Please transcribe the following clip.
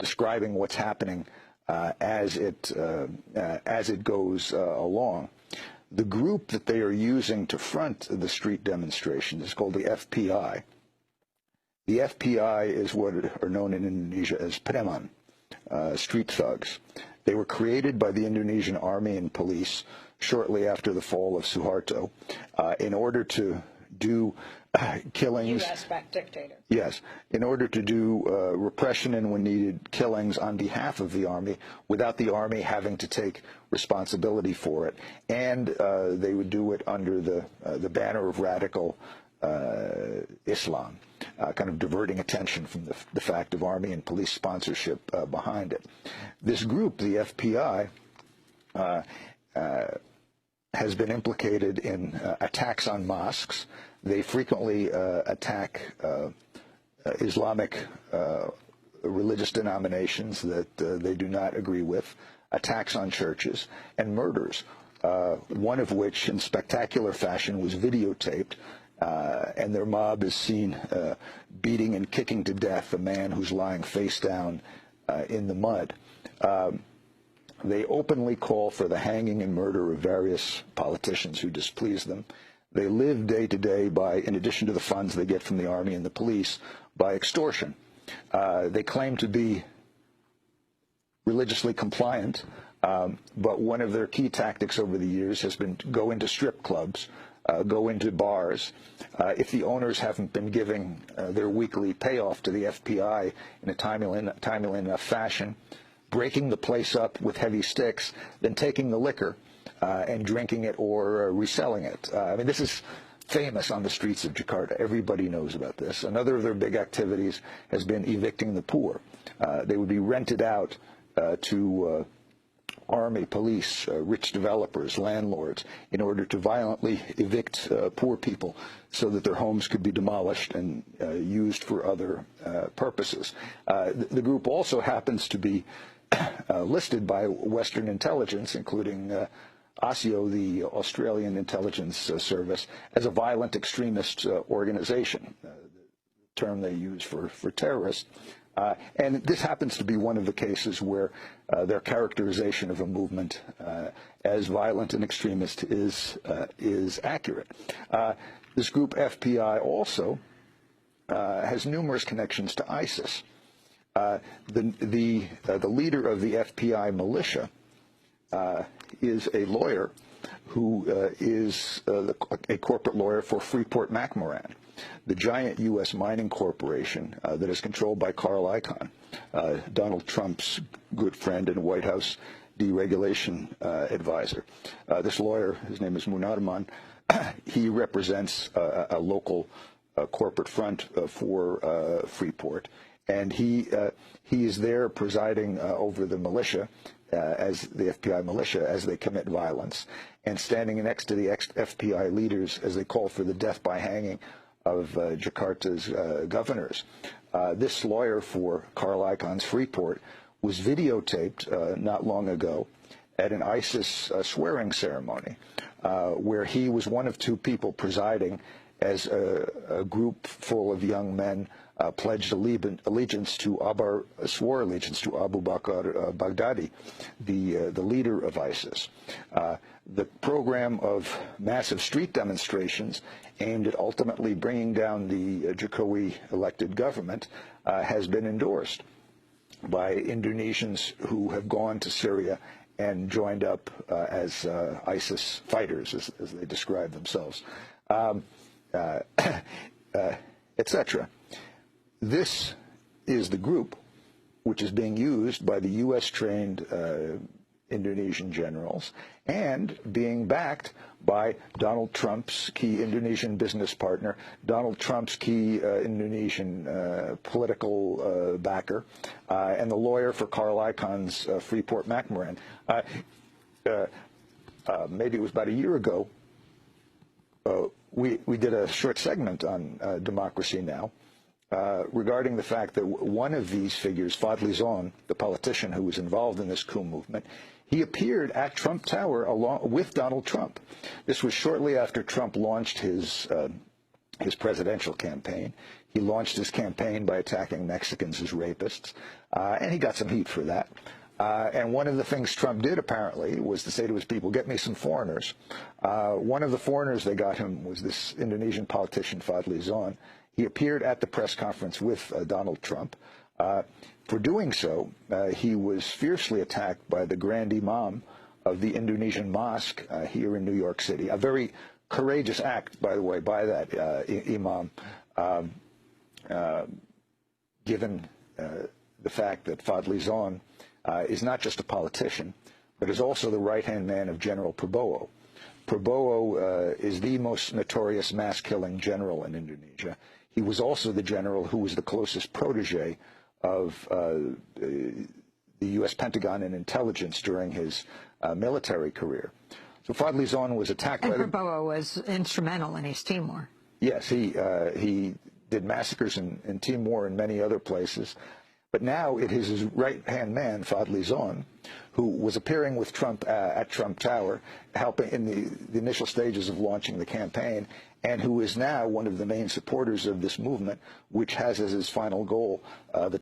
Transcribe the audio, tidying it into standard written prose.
describing what's happening as it goes along. The group that they are using to front the street demonstrations is called the FPI. The FPI is what are known in Indonesia as Preman, street thugs. They were created by the Indonesian army and police shortly after the fall of Suharto in order to do killings. U.S.-backed dictator. Yes, in order to do repression and, when needed, killings on behalf of the army without the army having to take responsibility for it. And they would do it under the banner of radical Islam, kind of diverting attention from the fact of army and police sponsorship behind it. This group, the FPI, has been implicated in attacks on mosques. They frequently attack Islamic religious denominations that they do not agree with, attacks on churches, and murders, one of which in spectacular fashion was videotaped, and their mob is seen beating and kicking to death a man who's lying face down in the mud. They openly call for the hanging and murder of various politicians who displease them. They live day to day by, in addition to the funds they get from the army and the police, by extortion. They claim to be religiously compliant, but one of their key tactics over the years has been to go into strip clubs, go into bars. If the owners haven't been giving their weekly payoff to the FPI in a timely enough fashion, breaking the place up with heavy sticks, then taking the liquor and drinking it or reselling it. I mean, this is famous on the streets of Jakarta. Everybody knows about this. Another of their big activities has been evicting the poor. They would be rented out to army, police, rich developers, landlords, in order to violently evict poor people so that their homes could be demolished and used for other purposes. The group also happens to be listed by Western intelligence, including ASIO, the Australian Intelligence Service, as a violent extremist organization, the term they use for terrorists. And this happens to be one of the cases where their characterization of a movement as violent and extremist is accurate. This group FPI also has numerous connections to ISIS. The leader of the FPI militia is a lawyer who is a corporate lawyer for Freeport-McMoRan, the giant U.S. mining corporation that is controlled by Carl Icahn, Donald Trump's good friend and White House deregulation advisor. This lawyer, his name is Munarman, he represents a local corporate front for Freeport, and he is there presiding over the militia, as the FPI militia, as they commit violence, and standing next to the FPI leaders as they call for the death by hanging of Jakarta's governors. This lawyer for Carl Icahn's Freeport was videotaped not long ago at an ISIS swearing ceremony, where he was one of two people presiding as a group full of young men pledged allegiance to swore allegiance to Abu Bakr Baghdadi, the leader of ISIS. The program of massive street demonstrations aimed at ultimately bringing down the Jokowi elected government has been endorsed by Indonesians who have gone to Syria and joined up as ISIS fighters, as they describe themselves, etc. This is the group which is being used by the U.S.-trained Indonesian generals and being backed by Donald Trump's key Indonesian business partner, Donald Trump's key Indonesian political backer, and the lawyer for Carl Icahn's Freeport-McMoRan. Maybe it was about a year ago, we did a short segment on Democracy Now! Regarding the fact that one of these figures, Fadli Zon, the politician who was involved in this coup movement, he appeared at Trump Tower along with Donald Trump. This was shortly after Trump launched his presidential campaign. He launched his campaign by attacking Mexicans as rapists, and he got some heat for that. And one of the things Trump did, apparently, was to say to his people, get me some foreigners. One of the foreigners they got him was this Indonesian politician, Fadli Zon. He appeared at the press conference with Donald Trump. For doing so, he was fiercely attacked by the Grand Imam of the Indonesian mosque here in New York City. A very courageous act, by the way, by that imam, given the fact that Fadli Zon is not just a politician, but is also the right-hand man of General Prabowo. Prabowo is the most notorious mass-killing general in Indonesia. He was also the general who was the closest protege of the U.S. Pentagon and intelligence during his military career. So Fadli Zon was attacked by Prabowo was instrumental in East Timor. Yes, he did massacres in Timor and many other places. But now it is his right-hand man, Fadli Zon, who was appearing with Trump at Trump Tower, helping in the initial stages of launching the campaign, and who is now one of the main supporters of this movement, which has as its final goal the